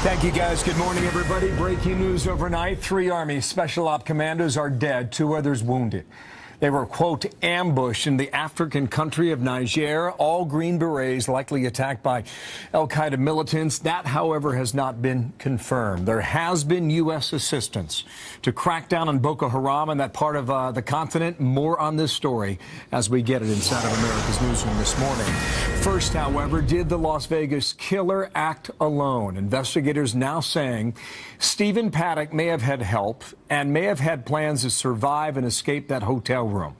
Thank you, guys. Good morning, everybody. Breaking news overnight. 3 Army Special Op commandos are dead, 2 others wounded. They were, quote, ambushed in the African country of Niger. All Green Berets likely attacked by al-Qaeda militants. That, however, has not been confirmed. There has been U.S. assistance to crack down on Boko Haram in that part of the continent. More on this story as we get it inside of America's Newsroom this morning. First, however, did the Las Vegas killer act alone? Investigators now saying Stephen Paddock may have had help and may have had plans to survive and escape that hotel room.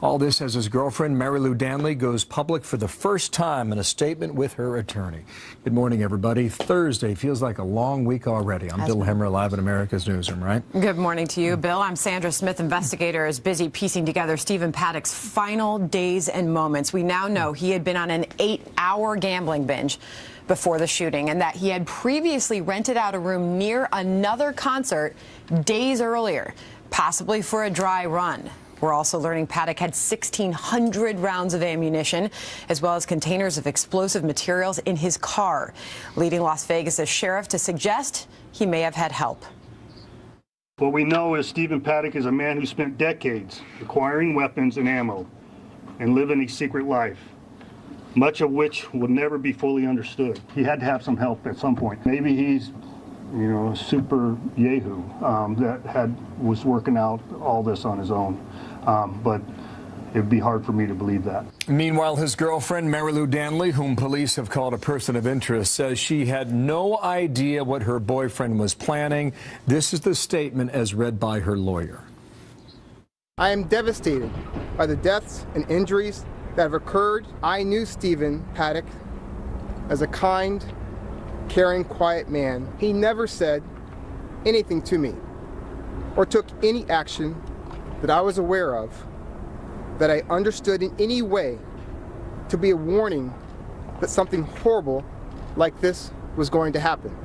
All this as his girlfriend, Mary Lou Danley, goes public for the first time in a statement with her attorney. Good morning, everybody. Thursday feels like a long week already. I'm Bill Hemmer, live in America's Newsroom, right? Good morning to you, Bill. I'm Sandra Smith. Investigator is busy piecing together Stephen Paddock's final days and moments. We now know he had been on an 8-hour gambling binge before the shooting, and that he had previously rented out a room near another concert days earlier, possibly for a dry run. We're also learning Paddock had 1,600 rounds of ammunition, as well as containers of explosive materials in his car, leading Las Vegas' sheriff to suggest he may have had help. What we know is Stephen Paddock is a man who spent decades acquiring weapons and ammo and living a secret life, much of which will never be fully understood. He had to have some help at some point. Maybe he's, you know, a super yahoo that was working out all this on his own. But it'd be hard for me to believe that. Meanwhile, his girlfriend, Mary Lou Danley, whom police have called a person of interest, says she had no idea what her boyfriend was planning. This is the statement as read by her lawyer. I am devastated by the deaths and injuries that have occurred. I knew Stephen Paddock as a kind, caring, quiet man. He never said anything to me or took any action that I was aware of that I understood in any way to be a warning that something horrible like this was going to happen.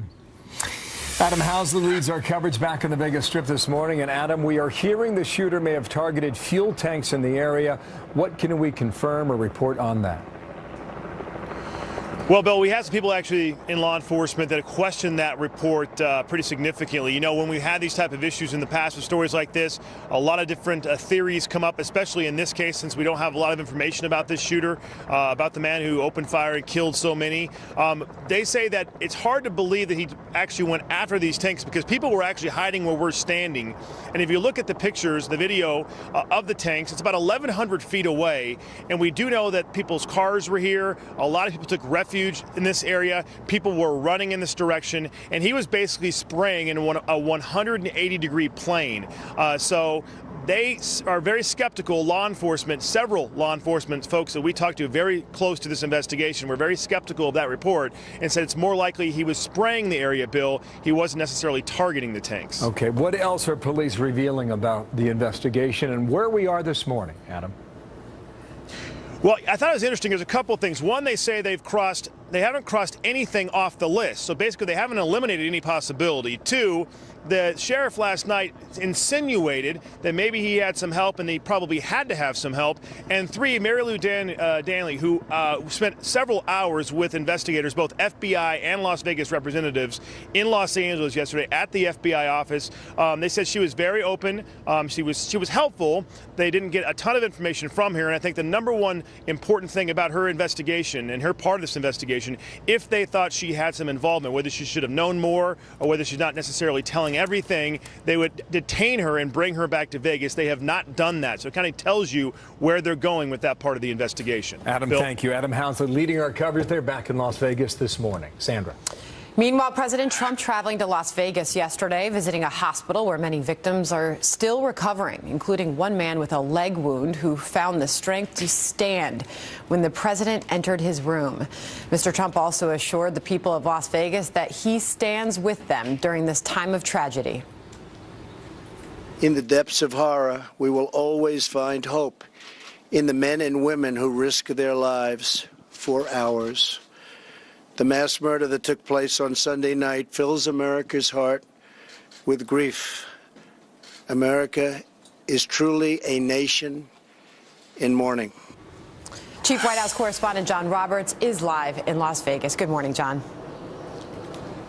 Adam Housley leads our coverage back in the Vegas Strip this morning. And Adam, we are hearing the shooter may have targeted fuel tanks in the area. What can we confirm or report on that? Well, Bill, we had some people actually in law enforcement that questioned that report pretty significantly. You know, when we had these type of issues in the past with stories like this, a lot of different theories come up, especially in this case, since we don't have a lot of information about this shooter, about the man who opened fire and killed so many. They say that it's hard to believe that he actually went after these tanks because people were actually hiding where we're standing. And if you look at the pictures, the video of the tanks, it's about 1,100 feet away. And we do know that people's cars were here. A lot of people took refuge in this area. People were running in this direction, and he was basically spraying in a 180-degree plane. So they are very skeptical. Law enforcement, several law enforcement folks that we talked to very close to this investigation were very skeptical of that report and said it's more likely he was spraying the area, Bill. He wasn't necessarily targeting the tanks. Okay, what else are police revealing about the investigation and where we are this morning, Adam? Well, I thought it was interesting. There's a couple of things. One, they say they haven't crossed anything off the list. So basically, they haven't eliminated any possibility. 2, the sheriff last night insinuated that maybe he had some help and he probably had to have some help. And 3, Mary Lou Danley, who spent several hours with investigators, both FBI and Las Vegas representatives in Los Angeles yesterday at the FBI office. They said she was very open. She was helpful. They didn't get a ton of information from her. And I think the number one important thing about her investigation and her part of this investigation, if they thought she had some involvement, whether she should have known more or whether she's not necessarily telling everything, they would detain her and bring her back to Vegas. They have not done that. So it kind of tells you where they're going with that part of the investigation. Adam, Bill? Thank you. Adam Housley leading our coverage there back in Las Vegas this morning. Sandra. Meanwhile, President Trump traveling to Las Vegas yesterday, visiting a hospital where many victims are still recovering, including one man with a leg wound who found the strength to stand when the president entered his room. Mr. Trump also assured the people of Las Vegas that he stands with them during this time of tragedy. In the depths of horror, we will always find hope in the men and women who risk their lives for ours. The mass murder that took place on Sunday night fills America's heart with grief. America is truly a nation in mourning. Chief White House correspondent John Roberts is live in Las Vegas. Good morning, John.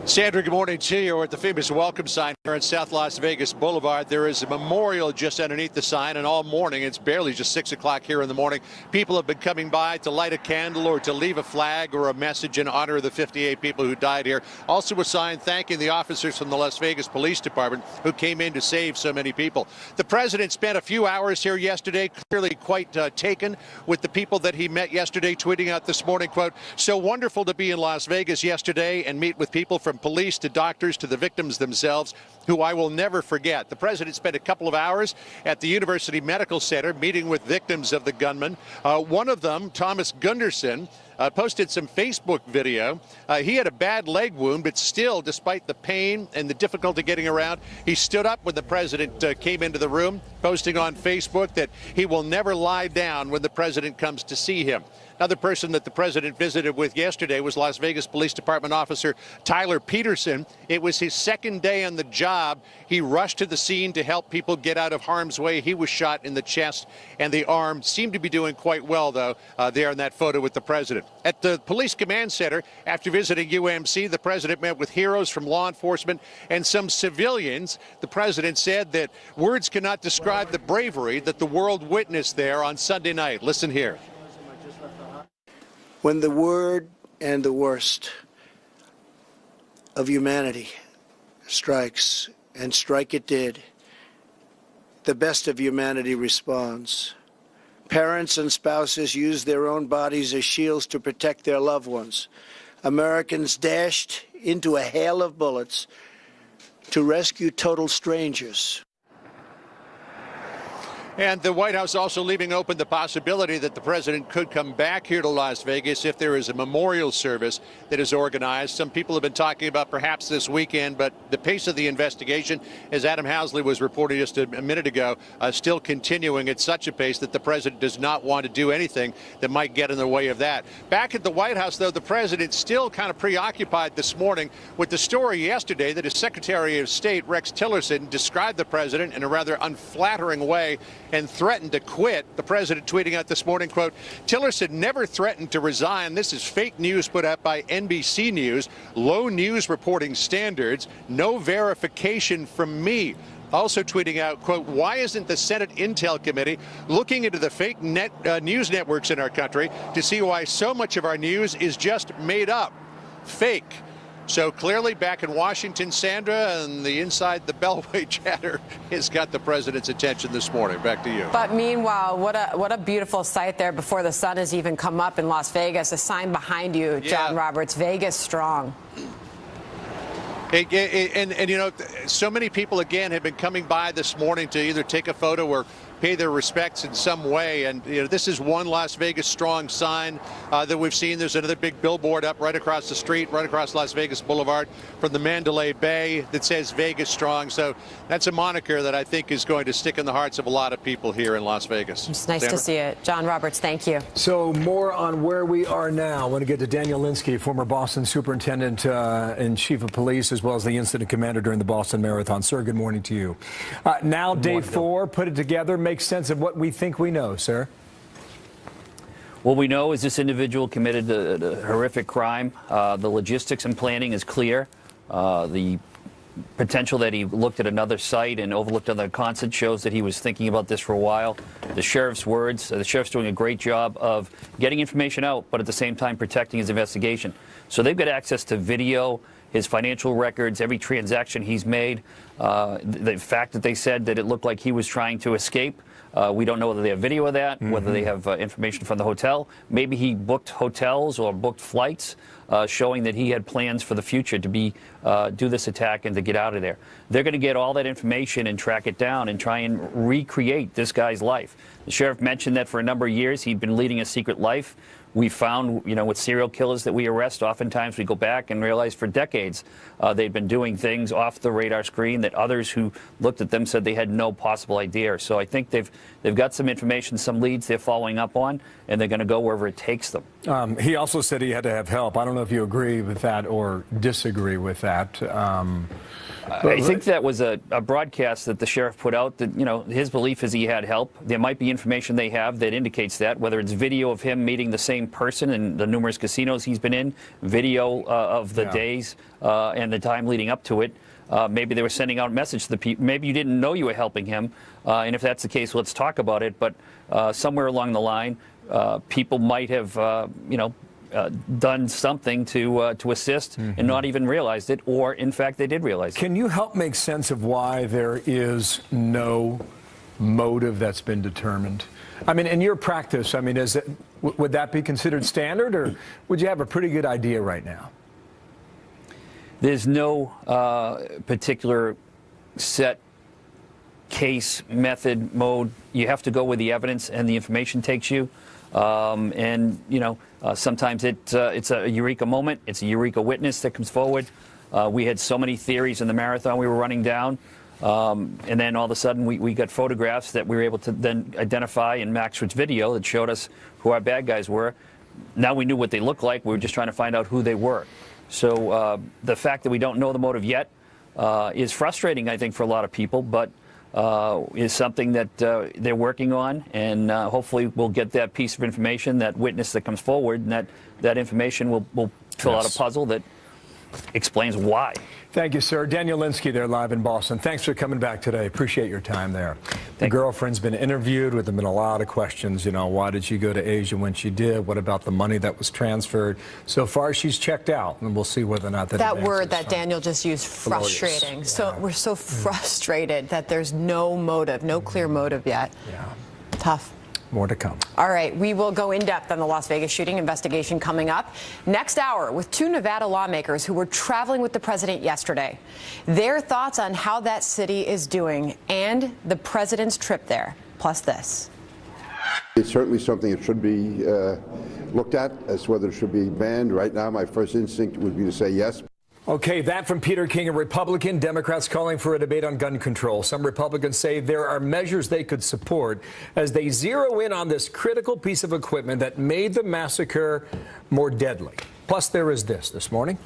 Sandra, good morning to you. We're at the famous welcome sign here on South Las Vegas Boulevard. There is a memorial just underneath the sign, and all morning, it's barely just 6 o'clock here in the morning, people have been coming by to light a candle or to leave a flag or a message in honor of the 58 people who died here. Also a sign thanking the officers from the Las Vegas Police Department who came in to save so many people. The president spent a few hours here yesterday, clearly quite taken with the people that he met yesterday, tweeting out this morning, quote, "So wonderful to be in Las Vegas yesterday and meet with people from police to doctors to the victims themselves, who I will never forget." The president spent a couple of hours at the University Medical Center meeting with victims of the gunman. One of them, Thomas Gunderson, posted some Facebook video. He had a bad leg wound, but still, despite the pain and the difficulty getting around, he stood up when the president came into the room, posting on Facebook that he will never lie down when the president comes to see him. Another person that the president visited with yesterday was Las Vegas Police Department officer Tyler Peterson. It was his second day on the job. He rushed to the scene to help people get out of harm's way. He was shot in the chest and the arm. Seemed to be doing quite well, though, there in that photo with the president. At the Police Command Center, after visiting UMC, the president met with heroes from law enforcement and some civilians. The president said that words cannot describe the bravery that the world witnessed there on Sunday night. Listen here. When the word and the worst of humanity strikes, and strike it did, the best of humanity responds. Parents and spouses use their own bodies as shields to protect their loved ones. Americans dashed into a hail of bullets to rescue total strangers. And the White House also leaving open the possibility that the president could come back here to Las Vegas if there is a memorial service that is organized. Some people have been talking about perhaps this weekend, but the pace of the investigation, as Adam Housley was reporting just a minute ago, still continuing at such a pace that the president does not want to do anything that might get in the way of that. Back at the White House, though, the president still kind of preoccupied this morning with the story yesterday that his Secretary of State, Rex Tillerson, described the president in a rather unflattering way and threatened to quit. The president tweeting out this morning, quote, "Tillerson never threatened to resign. This is fake news put out by NBC News. Low news reporting standards. No verification from me." Also tweeting out, quote, "Why isn't the Senate Intel Committee looking into the fake news networks in our country to see why so much of our news is just made up, fake?" So clearly back in Washington, Sandra, and the inside the Beltway chatter has got the president's attention this morning. Back to you. But meanwhile, what a beautiful sight there before the sun has even come up in Las Vegas. A sign behind you, John Roberts, Vegas strong. And you know, so many people, again, have been coming by this morning to either take a photo or pay their respects in some way. And you know, this is one Las Vegas strong sign that we've seen. There's another big billboard up right across the street, right across Las Vegas Boulevard from the Mandalay Bay that says Vegas strong. So that's a moniker that I think is going to stick in the hearts of a lot of people here in Las Vegas. It's nice to see it. John Roberts, thank you. So more on where we are now. I want to get to Daniel Linsky, former Boston superintendent and chief of police, as well as the incident commander during the Boston Marathon. Sir, good morning to you. Now day 4, put it together, make sense of what we think we know, sir. What we know is this individual committed a horrific crime. The logistics and planning is clear. The potential that he looked at another site and overlooked another concert shows that he was thinking about this for a while. The sheriff's words, the sheriff's doing a great job of getting information out, but at the same time protecting his investigation. So they've got access to video, his financial records, every transaction he's made. The fact that they said that it looked like he was trying to escape, we don't know whether they have video of that, whether they have information from the hotel. Maybe he booked hotels or booked flights showing that he had plans for the future to do this attack and to get out of there. They're going to get all that information and track it down and try and recreate this guy's life. The sheriff mentioned that for a number of years he'd been leading a secret life. We found, you know, with serial killers that we arrest, oftentimes we go back and realize for decades they've been doing things off the radar screen that others who looked at them said they had no possible idea. So I think they've got some information, some leads they're following up on, and they're going to go wherever it takes them. He also said he had to have help. I don't know if you agree with that or disagree with that. I think that was a broadcast that the sheriff put out that, you know, his belief is he had help. There might be information they have that indicates that, whether it's video of him meeting the same person in the numerous casinos he's been in, video of the days and the time leading up to it. Maybe they were sending out a message to the people. Maybe you didn't know you were helping him. And if that's the case, let's talk about it. But somewhere along the line, people might have, done something to assist and not even realized it, or in fact they did realize it. Can you help make sense of why there is no motive that's been determined? I mean, in your practice, I mean, would that be considered standard, or would you have a pretty good idea right now? There's no particular set case, method, mode. You have to go where the evidence and the information takes you. Sometimes it's a eureka moment. It's a eureka witness that comes forward. We had so many theories in the marathon we were running down. And then all of a sudden we got photographs that we were able to then identify in Maxford's video that showed us who our bad guys were. Now we knew what they looked like. We were just trying to find out who they were. So the fact that we don't know the motive yet is frustrating, I think, for a lot of people, but is something that they're working on, and hopefully we'll get that piece of information, that witness that comes forward, and that information will fill out a puzzle that explains why. Thank you, sir. Daniel Linsky there live in Boston. Thanks for coming back today. Appreciate your time there. The girlfriend's been interviewed with been a lot of questions. You know, why did she go to Asia when she did? What about the money that was transferred? So far, she's checked out, and we'll see whether or not that word that Daniel just used, frustrating. So we're so frustrated that there's no motive, no clear motive yet. Yeah. Tough. More to come. All right, we will go in depth on the Las Vegas shooting investigation coming up next hour with two Nevada lawmakers who were traveling with the president yesterday. Their thoughts on how that city is doing and the president's trip there. Plus this. It's certainly something that should be looked at as to whether it should be banned. Right now, my first instinct would be to say yes. Okay, that from Peter King, a Republican. Democrats calling for a debate on gun control. Some Republicans say there are measures they could support as they zero in on this critical piece of equipment that made the massacre more deadly. Plus, there is this morning.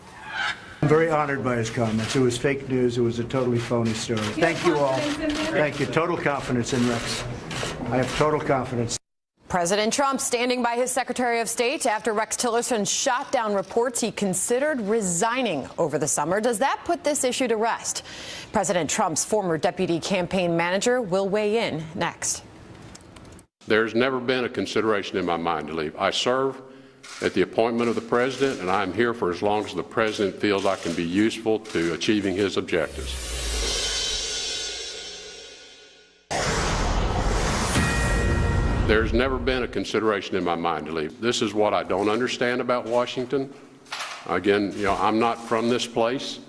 I'm very honored by his comments. It was fake news. It was a totally phony story. Thank you all. Thank you. Total confidence in Rex. I have total confidence. President Trump standing by his Secretary of State after Rex Tillerson shot down reports he considered resigning over the summer. Does that put this issue to rest? President Trump's former deputy campaign manager will weigh in next. There's never been a consideration in my mind to leave. I serve at the appointment of the president, and I'm here for as long as the president feels I can be useful to achieving his objectives. There's never been a consideration in my mind to leave. This is what I don't understand about Washington. Again, I'm not from this place,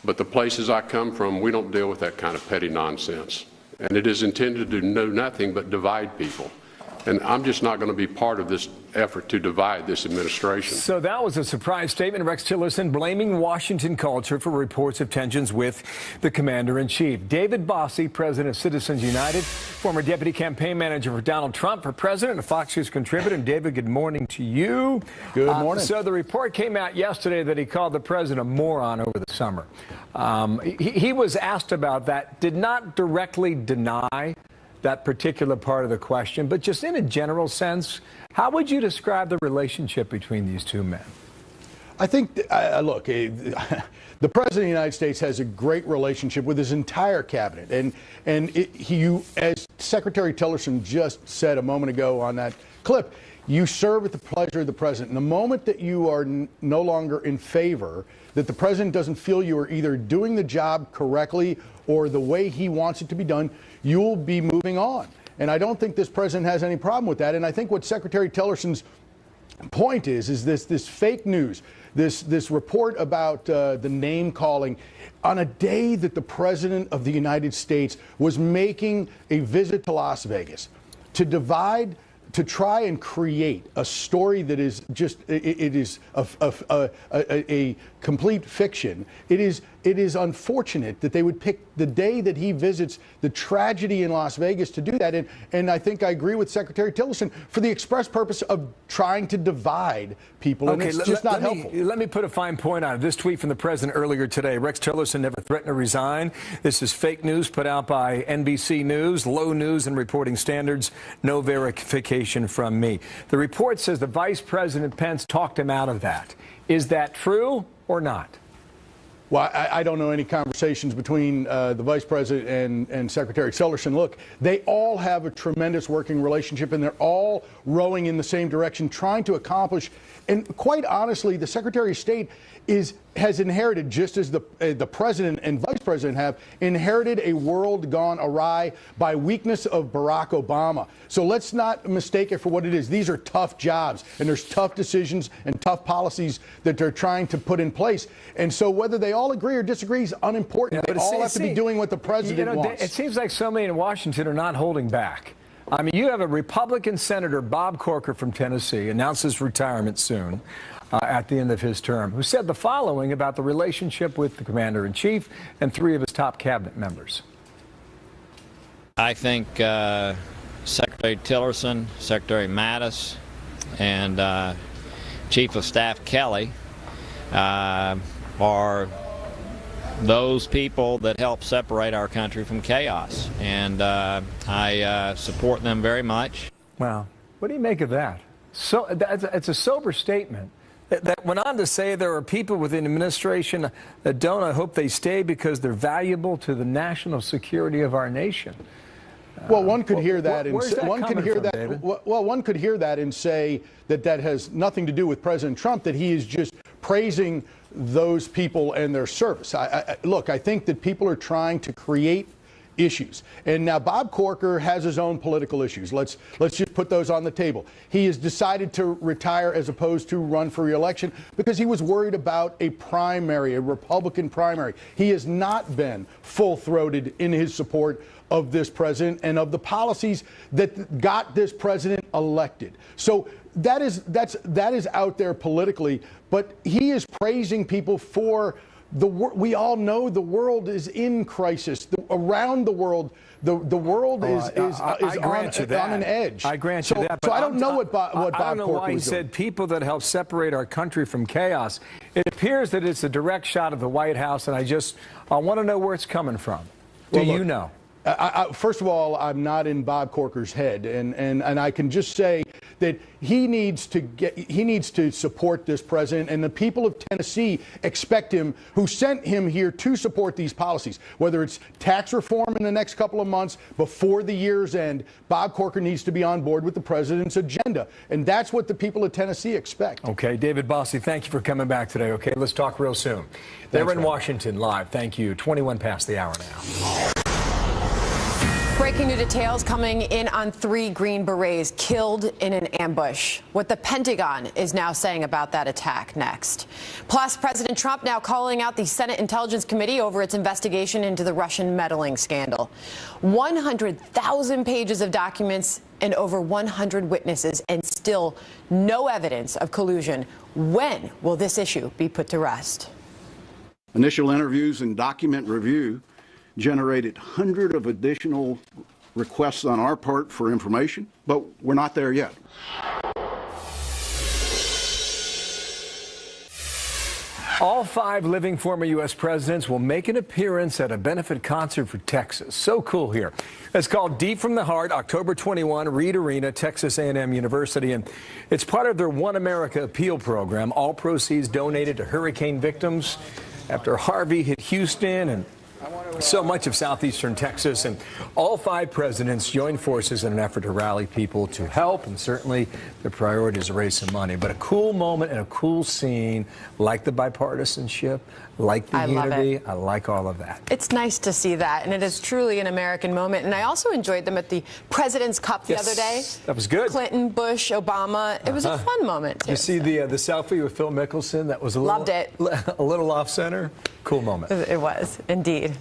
but the places I come from, we don't deal with that kind of petty nonsense. And it is intended to do nothing but divide people. And I'm just not going to be part of this effort to divide this administration. So that was a surprise statement. Rex Tillerson blaming Washington culture for reports of tensions with the commander-in-chief. David Bossie, president of Citizens United, former deputy campaign manager for Donald Trump for president, a Fox News contributor. And David, good morning to you. Good morning. So the report came out yesterday that he called the president a moron over the summer. He was asked about that, did not directly deny that particular part of the question, but just in a general sense, how would you describe the relationship between these two men? I think, look, the President of the United States has a great relationship with his entire cabinet. And as Secretary Tillerson just said a moment ago on that clip, you serve at the pleasure of the president. And the moment that you are no longer in favor, that the president doesn't feel you are either doing the job correctly or the way he wants it to be done, you'll be moving on. And I don't think this president has any problem with that. And I think what Secretary Tillerson's point is this fake news, this report about the name calling on a day that the president of the United States was making a visit to Las Vegas to divide, to try and create a story that is just, it is a complete fiction. It is unfortunate that they would pick the day that he visits the tragedy in Las Vegas to do that. And I think I agree with Secretary Tillerson for the express purpose of trying to divide people. And it's just not helpful. Let me put a fine point on it. This tweet from the president earlier today. Rex Tillerson never threatened to resign. This is fake news put out by NBC News. Low news and reporting standards. No verification from me. The report says the Vice President Pence talked him out of that. Is that true or not? Well, I don't know any conversations between the Vice President and Secretary Tillerson. Look, they all have a tremendous working relationship, and they're all rowing in the same direction, trying to accomplish. And quite honestly, the Secretary of State has inherited, just as the President and Vice President have, inherited a world gone awry by weakness of Barack Obama. So let's not mistake it for what it is. These are tough jobs, and there's tough decisions and tough policies that they're trying to put in place. And so whether they all agree or disagree is unimportant. They all have to be doing what the President wants. It seems like so many in Washington are not holding back. I mean, you have a Republican Senator, Bob Corker from Tennessee, announces retirement soon. At the end of his term, who said the following about the relationship with the Commander-in-Chief and 3 of his top cabinet members. I think Secretary Tillerson, Secretary Mattis, and Chief of Staff Kelly are those people that help separate our country from chaos. And I support them very much. Wow. What do you make of that? So it's a sober statement. That went on to say there are people within the administration that don't. I hope they stay because they're valuable to the national security of our nation. Well, one could hear that, and one could hear that. Well, one could hear that and say that that has nothing to do with President Trump. That he is just praising those people and their service. Look, I think that people are trying to create issues. And now Bob Corker has his own political issues. Let's just put those on the table. He has decided to retire as opposed to run for re-election because he was worried about a primary, a Republican primary. He has not been full-throated in his support of this president and of the policies that got this president elected. So that is out there politically, but he is praising people for we all know the world is in crisis. Around the world, the world is on an edge. I grant you that. So I don't know what Bob Corker was doing. I don't know why he said people that help separate our country from chaos. It appears that it's a direct shot of the White House, and I want to know where it's coming from. Do you know? First of all, I'm not in Bob Corker's head, and I can just say that he needs to support this president, and the people of Tennessee expect him, who sent him here to support these policies, whether it's tax reform in the next couple of months before the year's end. Bob Corker needs to be on board with the president's agenda, and that's what the people of Tennessee expect. Okay, David Bossie, thank you for coming back today. Okay, let's talk real soon. They're in Washington live. Thank you. 21 past the hour now. Breaking new details coming in on 3 Green Berets killed in an ambush. What the Pentagon is now saying about that attack next. Plus, President Trump now calling out the Senate Intelligence Committee over its investigation into the Russian meddling scandal. 100,000 pages of documents and over 100 witnesses, and still no evidence of collusion. When will this issue be put to rest? Initial interviews and document review generated hundreds of additional requests on our part for information, but we're not there yet. All 5 living former U.S. presidents will make an appearance at a benefit concert for Texas. So cool here. It's called Deep from the Heart, October 21, Reed Arena, Texas A&M University. And it's part of their One America Appeal program. All proceeds donated to hurricane victims after Harvey hit Houston and so much of southeastern Texas. And all 5 presidents joined forces in an effort to rally people to help, and certainly their priority is to raise some money. But a cool moment and a cool scene, like the bipartisanship, like the unity. I like all of that. It's nice to see that, and it is truly an American moment. And I also enjoyed them at the President's Cup the other day. That was good. Clinton, Bush, Obama. It was a fun moment, too. You see the selfie with Phil Mickelson? That was a little, loved it. A little off center. Cool moment. It was, indeed.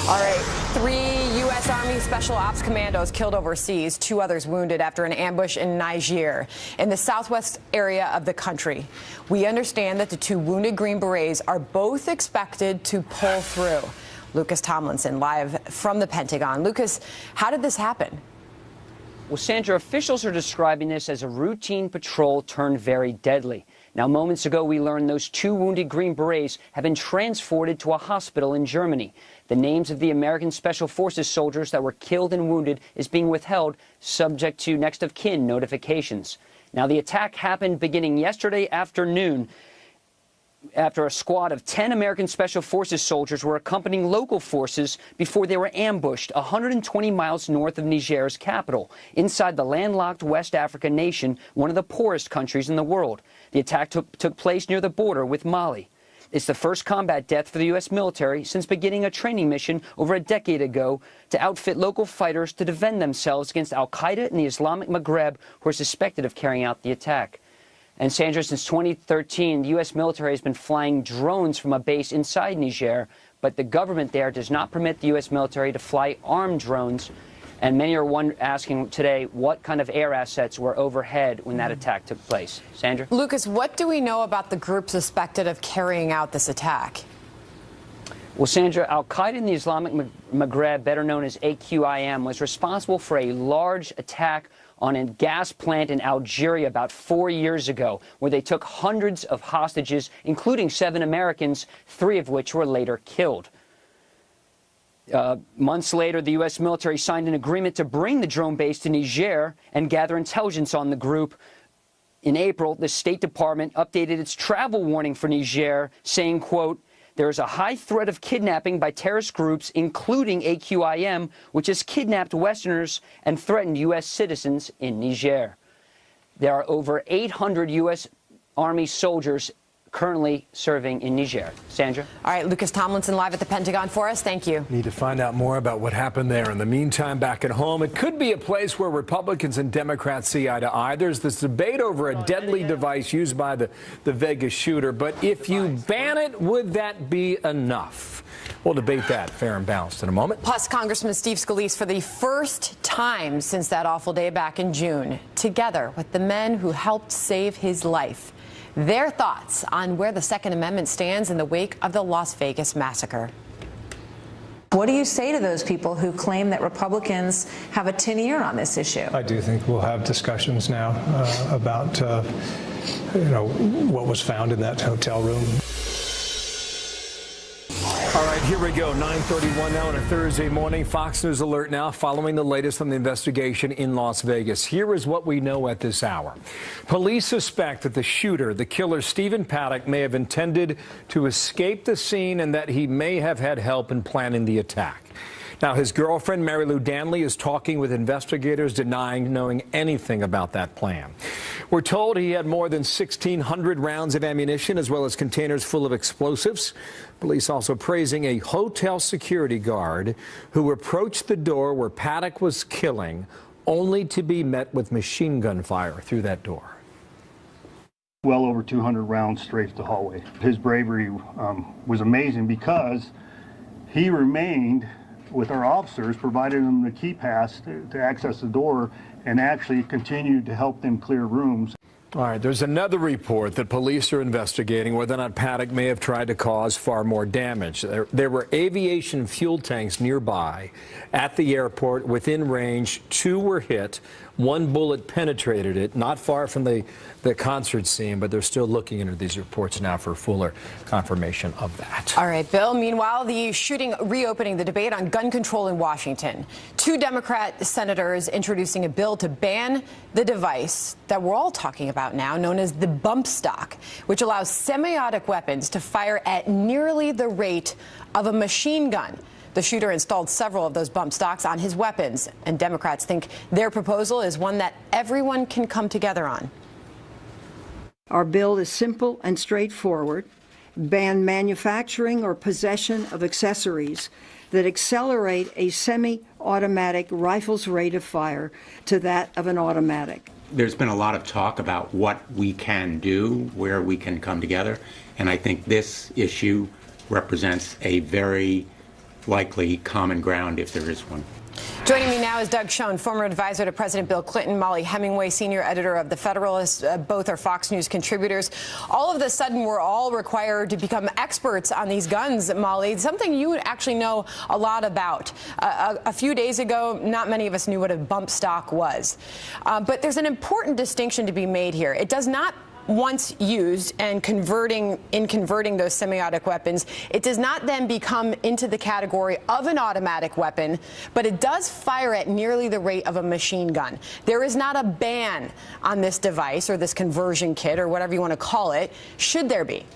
All right, 3 U.S. Army Special Ops commandos killed overseas, 2 others wounded after an ambush in Niger, in the southwest area of the country. We understand that the 2 wounded Green Berets are both expected to pull through. Lucas Tomlinson, live from the Pentagon. Lucas, how did this happen? Well, Sandra, officials are describing this as a routine patrol turned very deadly. Now, moments ago, we learned those 2 wounded Green Berets have been transported to a hospital in Germany. The names of the American Special Forces soldiers that were killed and wounded is being withheld, subject to next of kin notifications. Now, the attack happened beginning yesterday afternoon after a squad of 10 American Special Forces soldiers were accompanying local forces before they were ambushed 120 miles north of Niger's capital, inside the landlocked West African nation, one of the poorest countries in the world. The attack took place near the border with Mali. It's the first combat death for the U.S. military since beginning a training mission over a decade ago to outfit local fighters to defend themselves against al-Qaeda and the Islamic Maghreb, who are suspected of carrying out the attack. And Sandra, since 2013, the U.S. military has been flying drones from a base inside Niger, but the government there does not permit the U.S. military to fly armed drones. And many are asking today what kind of air assets were overhead when that attack took place. Sandra? Lucas, what do we know about the group suspected of carrying out this attack? Well, Sandra, al-Qaeda in the Islamic Maghreb, better known as AQIM, was responsible for a large attack on a gas plant in Algeria about 4 years ago, where they took hundreds of hostages, including 7 Americans, 3 of which were later killed. Months later, the U.S. military signed an agreement to bring the drone base to Niger and gather intelligence on the group. In April, the State Department updated its travel warning for Niger, saying, quote, "There is a high threat of kidnapping by terrorist groups, including AQIM, which has kidnapped Westerners and threatened U.S. citizens in Niger." There are over 800 U.S. Army soldiers currently serving in Niger. Sandra? All right, Lucas Tomlinson live at the Pentagon for us. Thank you. Need to find out more about what happened there. In the meantime, back at home, it could be a place where Republicans and Democrats see eye to eye. There's this debate over a deadly device used by the Vegas shooter. But if you ban it, would that be enough? We'll debate that fair and balanced in a moment. Plus, Congressman Steve Scalise, for the first time since that awful day back in June, together with the men who helped save his life. Their thoughts on where the Second Amendment stands in the wake of the Las Vegas massacre. What do you say to those people who claim that Republicans have a tin ear on this issue? I do think we'll have discussions now about what was found in that hotel room. All right, here we go. 9:31 now on a Thursday morning. Fox News alert now following the latest on the investigation in Las Vegas. Here is what we know at this hour. Police suspect that the shooter, the killer Stephen Paddock, may have intended to escape the scene and that he may have had help in planning the attack. Now, his girlfriend, Mary Lou Danley, is talking with investigators, denying knowing anything about that plan. We're told he had more than 1,600 rounds of ammunition, as well as containers full of explosives. Police also praising a hotel security guard who approached the door where Paddock was killing, only to be met with machine gun fire through that door. Well over 200 rounds strafed the hallway. His bravery was amazing because he remained with our officers, provided them the key pass to access the door, and actually continued to help them clear rooms. All right, there's another report that police are investigating whether or not Paddock may have tried to cause far more damage. There were aviation fuel tanks nearby at the airport within range. 2 were hit. 1 bullet penetrated it, not far from the concert scene, but they're still looking into these reports now for fuller confirmation of that. All right, Bill. Meanwhile, the shooting reopening the debate on gun control in Washington. 2 Democrat senators introducing a bill to ban the device that we're all talking about now, known as the bump stock, which allows semi-automatic weapons to fire at nearly the rate of a machine gun. The shooter installed several of those bump stocks on his weapons, and Democrats think their proposal is one that everyone can come together on. Our bill is simple and straightforward. Ban manufacturing or possession of accessories that accelerate a semi-automatic rifle's rate of fire to that of an automatic. There's been a lot of talk about what we can do, where we can come together, and I think this issue represents a very likely common ground if there is one. Joining me now is Doug Schoen, former advisor to President Bill Clinton, Molly Hemingway, senior editor of The Federalist. Both are Fox News contributors. All of a sudden, we're all required to become experts on these guns, Molly, something you actually know a lot about. A few days ago, not many of us knew what a bump stock was. But there's an important distinction to be made here. It does not, once used and converting those semi-automatic weapons, it does not then become into the category of an automatic weapon, but it does fire at nearly the rate of a machine gun. There is not a ban on this device or this conversion kit or whatever you want to call it. Should there be?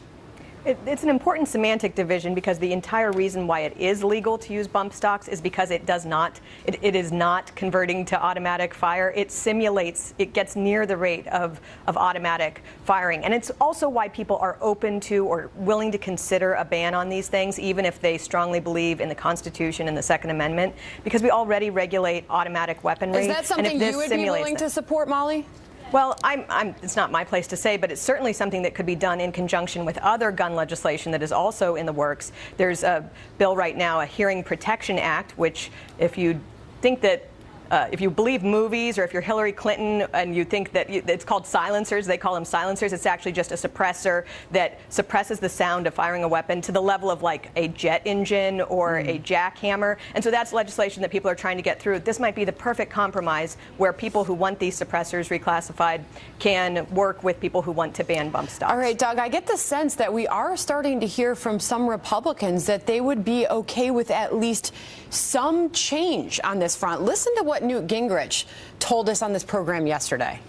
It's an important semantic division because the entire reason why it is legal to use bump stocks is because it does not, it is not converting to automatic fire. It simulates, it gets near the rate of automatic firing. And it's also why people are open to or willing to consider a ban on these things, even if they strongly believe in the Constitution and the Second Amendment, because we already regulate automatic weaponry. Is that something you would be willing to support, Molly? Well, it's not my place to say, but it's certainly something that could be done in conjunction with other gun legislation that is also in the works. There's a bill right now, a Hearing Protection Act, which if you think that if you believe movies, or if you're Hillary Clinton and you think that it's called silencers, they call them silencers, it's actually just a suppressor that suppresses the sound of firing a weapon to the level of like a jet engine or a jackhammer. And so that's legislation that people are trying to get through. This might be the perfect compromise where people who want these suppressors reclassified can work with people who want to ban bump stocks. All right, Doug, I get the sense that we are starting to hear from some Republicans that they would be okay with at least some change on this front. Listen to what Newt Gingrich told us on this program yesterday.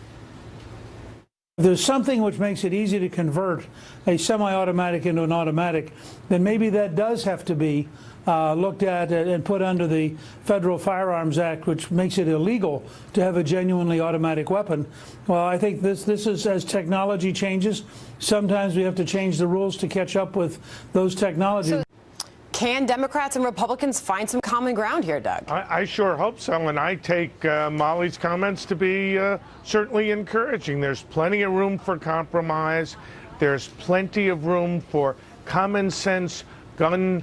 If there's something which makes it easy to convert a semi-automatic into an automatic, then maybe that does have to be looked at and put under the Federal Firearms Act, which makes it illegal to have a genuinely automatic weapon. Well, I think this is, as technology changes, sometimes we have to change the rules to catch up with those technologies. Can Democrats and Republicans find some common ground here, Doug? I sure hope so, and I take Molly's comments to be certainly encouraging. There's plenty of room for compromise. There's plenty of room for common sense gun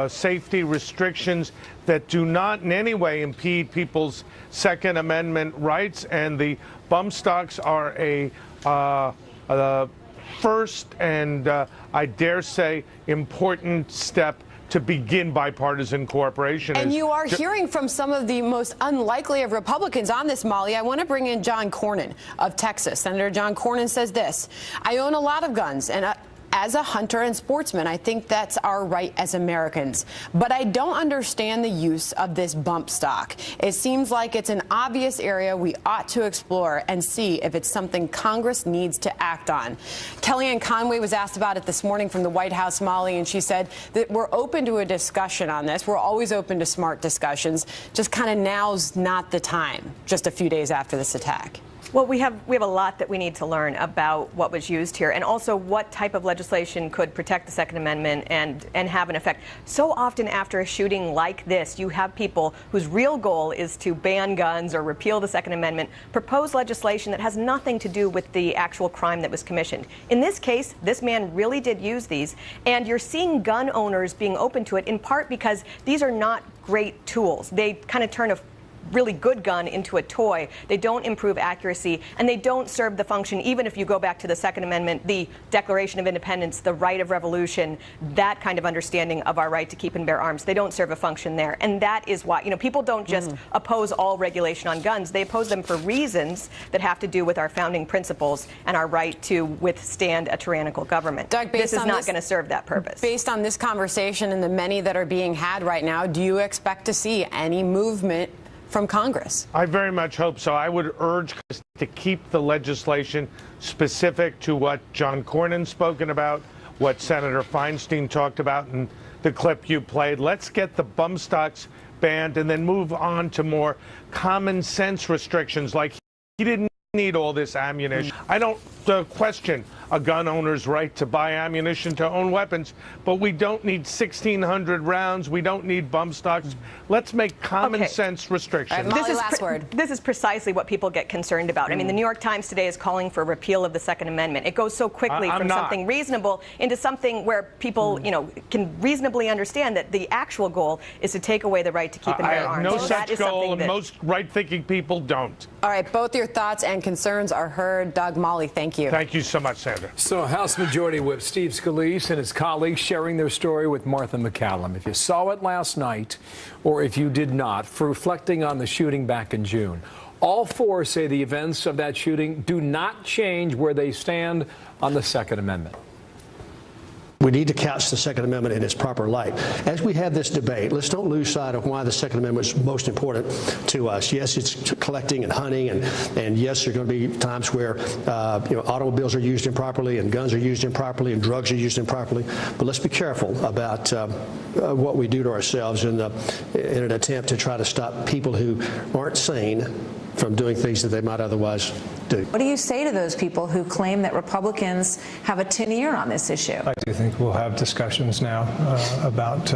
safety restrictions that do not in any way impede people's Second Amendment rights, and the bump stocks are a first and I dare say important step to begin bipartisan cooperation. And you are hearing from some of the most unlikely of Republicans on this, Molly. I want to bring in John Cornyn of Texas. Senator John Cornyn says this: I own a lot of guns, and as a hunter and sportsman, I think that's our right as Americans. But I don't understand the use of this bump stock. It seems like it's an obvious area we ought to explore and see if it's something Congress needs to act on. Kellyanne Conway was asked about it this morning from the White House, Molly, and she said that we're open to a discussion on this. We're always open to smart discussions. Just kind of now's not the time, just a few days after this attack. Well, we have a lot that we need to learn about what was used here, and also what type of legislation could protect the Second Amendment and have an effect. So often after a shooting like this, you have people whose real goal is to ban guns or repeal the Second Amendment, propose legislation that has nothing to do with the actual crime that was commissioned. In this case, this man really did use these, and you're seeing gun owners being open to it in part because these are not great tools. They kind of turn a really good gun into a toy. They don't improve accuracy, and they don't serve the function, even if you go back to the Second Amendment, the Declaration of Independence, the right of revolution, that kind of understanding of our right to keep and bear arms. They don't serve a function there. And that is why, people don't just oppose all regulation on guns. They oppose them for reasons that have to do with our founding principles and our right to withstand a tyrannical government. Doug, this is not going to serve that purpose. Based on this conversation and the many that are being had right now, do you expect to see any movement from Congress? I very much hope so. I would urge to keep the legislation specific to what John Cornyn's spoken about, what Senator Feinstein talked about in the clip you played. Let's get the bump stocks banned and then move on to more common sense restrictions, like he didn't need all this ammunition. I don't question a gun owner's right to buy ammunition to own weapons, but we don't need 1,600 rounds. We don't need bump stocks. Let's make common sense restrictions. This is precisely what people get concerned about. I mean, the New York Times today is calling for repeal of the Second Amendment. It goes so quickly from something reasonable into something where people, you know, can reasonably understand that the actual goal is to take away the right to keep and bear arms. No such goal, and most right-thinking people don't. All right, both your thoughts and concerns are heard. Doug, Molly, thank you. Thank you so much, Sandra. So House Majority Whip Steve Scalise and his colleagues sharing their story with Martha McCallum. If you saw it last night, or if you did not, for reflecting on the shooting back in June. All four say the events of that shooting do not change where they stand on the Second Amendment. We need to couch the Second Amendment in its proper light. As we have this debate, let's don't lose sight of why the Second Amendment is most important to us. Yes, it's collecting and hunting, and yes, there are going to be times where automobiles are used improperly, and guns are used improperly, and drugs are used improperly. But let's be careful about what we do to ourselves in an attempt to try to stop people who aren't sane from doing things that they might otherwise do. What do you say to those people who claim that Republicans have a tin ear on this issue? I do think we'll have discussions now about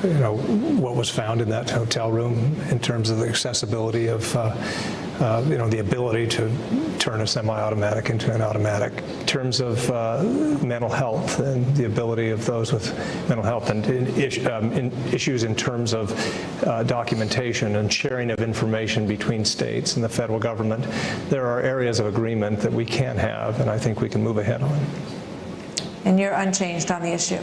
what was found in that hotel room in terms of the accessibility of the ability to turn a semi-automatic into an automatic, in terms of mental health and the ability of those with mental health, and issues in terms of documentation and sharing of information between states and the federal government. There are areas of agreement that we can have, and I think we can move ahead on. And you're unchanged on the issue?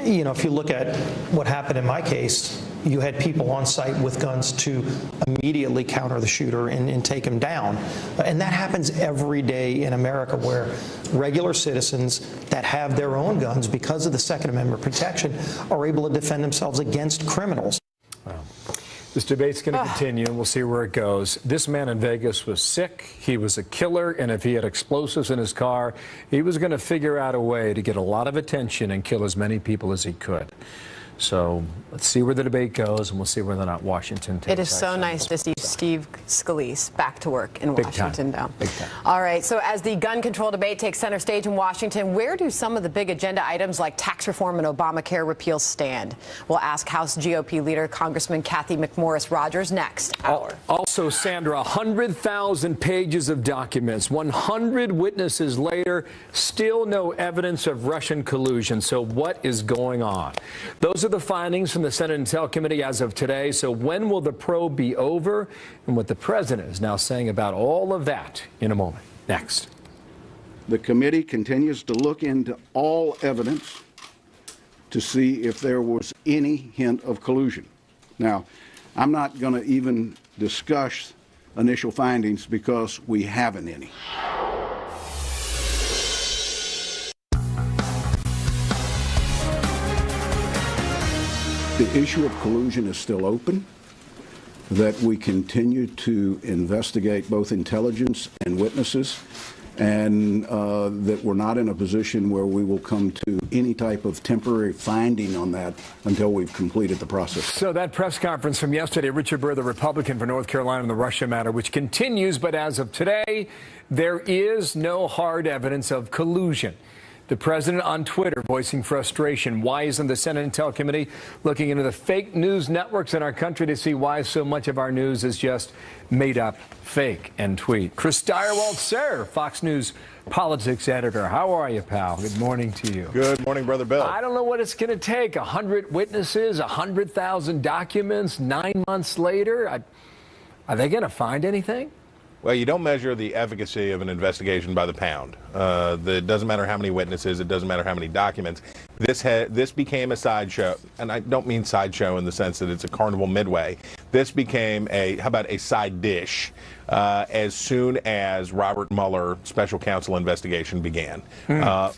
You know, if you look at what happened in my case, you had people on site with guns to immediately counter the shooter and take him down. And that happens every day in America, where regular citizens that have their own guns, because of the Second Amendment protection, are able to defend themselves against criminals. Wow. This debate's going to continue, and we'll see where it goes. This man in Vegas was sick. He was a killer, and if he had explosives in his car, he was going to figure out a way to get a lot of attention and kill as many people as he could. So let's see where the debate goes, and we'll see whether or not Washington takes It is so nice to see Steve Scalise back to work in Washington now. Big time. All right, so as the gun control debate takes center stage in Washington, where do some of the big agenda items like tax reform and Obamacare repeal stand? We'll ask House GOP leader Congressman Kathy McMorris Rodgers next hour. Also, Sandra, 100,000 pages of documents, 100 witnesses later, still no evidence of Russian collusion. So what is going on? Those are the findings from the Senate Intel Committee as of today. So when will the probe be over? And what the president is now saying about all of that in a moment. Next. The committee continues to look into all evidence to see if there was any hint of collusion. Now, I'm not going to even discuss initial findings because we haven't any. The issue of collusion is still open, that we continue to investigate both intelligence and witnesses, and that we're not in a position where we will come to any type of temporary finding on that until we've completed the process. So that press conference from yesterday, Richard Burr, the Republican for North Carolina on the Russia matter, which continues, but as of today, there is no hard evidence of collusion. The president on Twitter voicing frustration. Why isn't the Senate Intel Committee looking into the fake news networks in our country to see why so much of our news is just made up, fake, and tweet? Chris Direwalt, sir, Fox News politics editor. How are you, pal? Good morning to you. Good morning, Brother Bill. I don't know what it's going to take. 100 witnesses, 100,000 documents, 9 months later. Are they going to find anything? Well, you don't measure the efficacy of an investigation by the pound. It doesn't matter how many witnesses. It doesn't matter how many documents. This became a sideshow, and I don't mean sideshow in the sense that it's a carnival midway. This became how about a side dish as soon as Robert Mueller special counsel investigation began.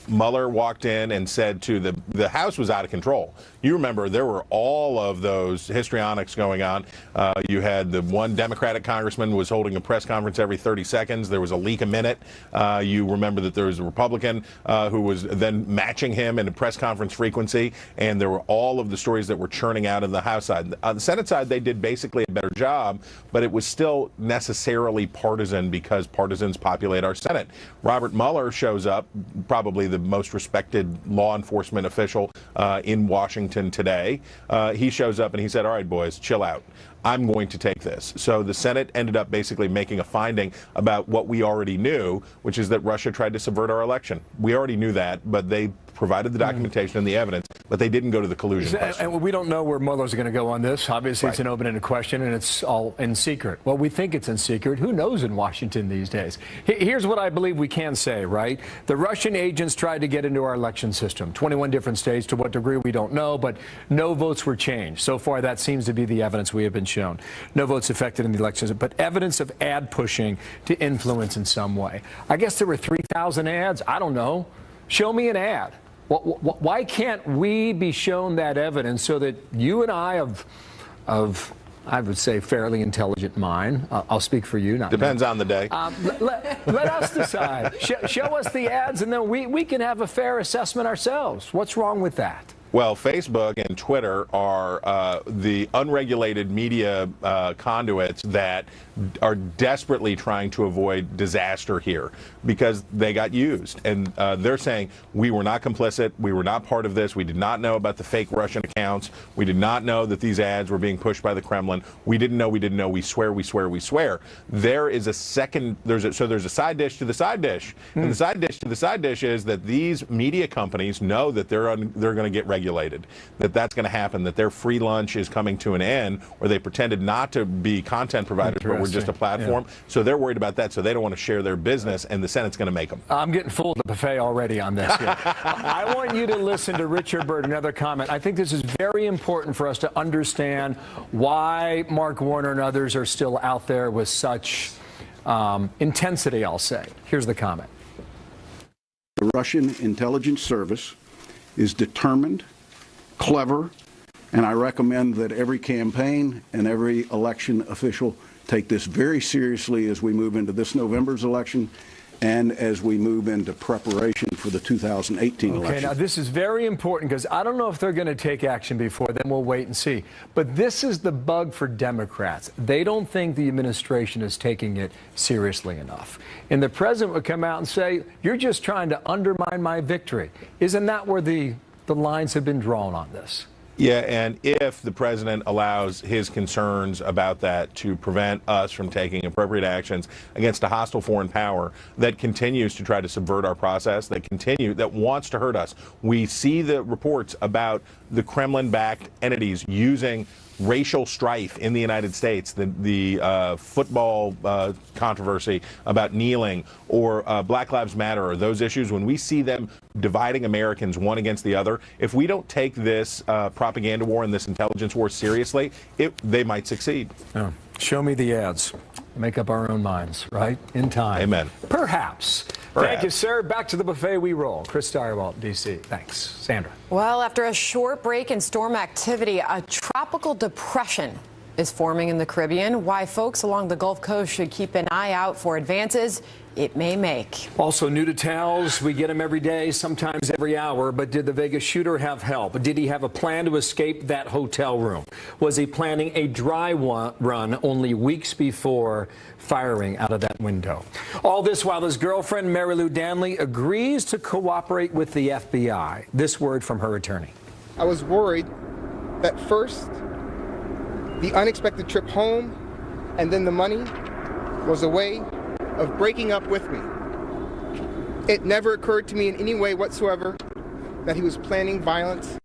Mueller walked in and said to the House was out of control. You remember there were all of those histrionics going on. You had the one Democratic congressman was holding a press conference every 30 seconds. There was a leak a minute. You remember that there was a Republican who was then matching him in a press conference frequency, and there were all of the stories that were churning out in the House side. On the Senate side, they did basically a better job, but it was still necessary necessarily partisan because partisans populate our Senate. Robert Mueller shows up, probably the most respected law enforcement official in Washington today. He shows up and he said, all right, boys, chill out. I'm going to take this. So the Senate ended up basically making a finding about what we already knew, which is that Russia tried to subvert our election. We already knew that, but they provided the documentation and the evidence, but they didn't go to the collusion question. And we don't know where Mueller's going to go on this. Obviously, Right. It's an open-ended question, and it's all in secret. Well, we think it's in secret. Who knows in Washington these days? Here's what I believe we can say, right? The Russian agents tried to get into our election system. 21 different states. To what degree, we don't know, but no votes were changed. So far, that seems to be the evidence we have been shown. No votes affected in the elections, but evidence of ad pushing to influence in some way. I guess there were 3,000 ads. I don't know. Show me an ad. Why can't we be shown that evidence so that you and I of I would say fairly intelligent mind, I'll speak for you. Not Depends me. on the day. Let us decide. Show us the ads, and then we can have a fair assessment ourselves. What's wrong with that? Well, Facebook and Twitter are the unregulated media conduits that are desperately trying to avoid disaster here because they got used. And they're saying, we were not complicit. We were not part of this. We did not know about the fake Russian accounts. We did not know that these ads were being pushed by the Kremlin. We didn't know. We didn't know. We swear, we swear, we swear. There is a second, there's a side dish to the side dish. And the side dish to the side dish is that these media companies know that they're going to get regulated, that's going to happen, that their free lunch is coming to an end, where they pretended not to be content providers, but we're just a platform. Yeah. So they're worried about that, so they don't want to share their business, and the Senate's going to make them. I'm getting full of the buffet already on this. I want you to listen to Richard Byrd, another comment. I think this is very important for us to understand why Mark Warner and others are still out there with such intensity, I'll say. Here's the comment. The Russian intelligence service is determined, clever, and I recommend that every campaign and every election official take this very seriously as we move into this November's election and as we move into preparation for the 2018 election. Okay, now this is very important because I don't know if they're going to take action before, then we'll wait and see. But this is the bug for Democrats. They don't think the administration is taking it seriously enough. And the president would come out and say, you're just trying to undermine my victory. Isn't that where the lines have been drawn on this? Yeah, and if the president allows his concerns about that to prevent us from taking appropriate actions against a hostile foreign power that continues to try to subvert our process, that wants to hurt us. We see the reports about the Kremlin-backed entities using racial strife in the United States, the football controversy about kneeling, or Black Lives Matter, or those issues, when we see them dividing Americans one against the other, if we don't take this propaganda war and this intelligence war seriously, they might succeed. Oh. Show me the ads. Make up our own minds, right? In time. Amen. Perhaps. Thank you, sir. Back to the buffet we roll. Chris Steyerwalt, D.C. Thanks. Sandra. Well, after a short break in storm activity, a tropical depression is forming in the Caribbean. Why folks along the Gulf Coast should keep an eye out for advances it may make. Also, new details. We get them every day, sometimes every hour. But did the Vegas shooter have help? Did he have a plan to escape that hotel room? Was he planning a dry run only weeks before firing out of that window? All this while his girlfriend, Mary Lou Danley, agrees to cooperate with the FBI. This word from her attorney. I was worried that first, the unexpected trip home and then the money was a way of breaking up with me. It never occurred to me in any way whatsoever that he was planning violence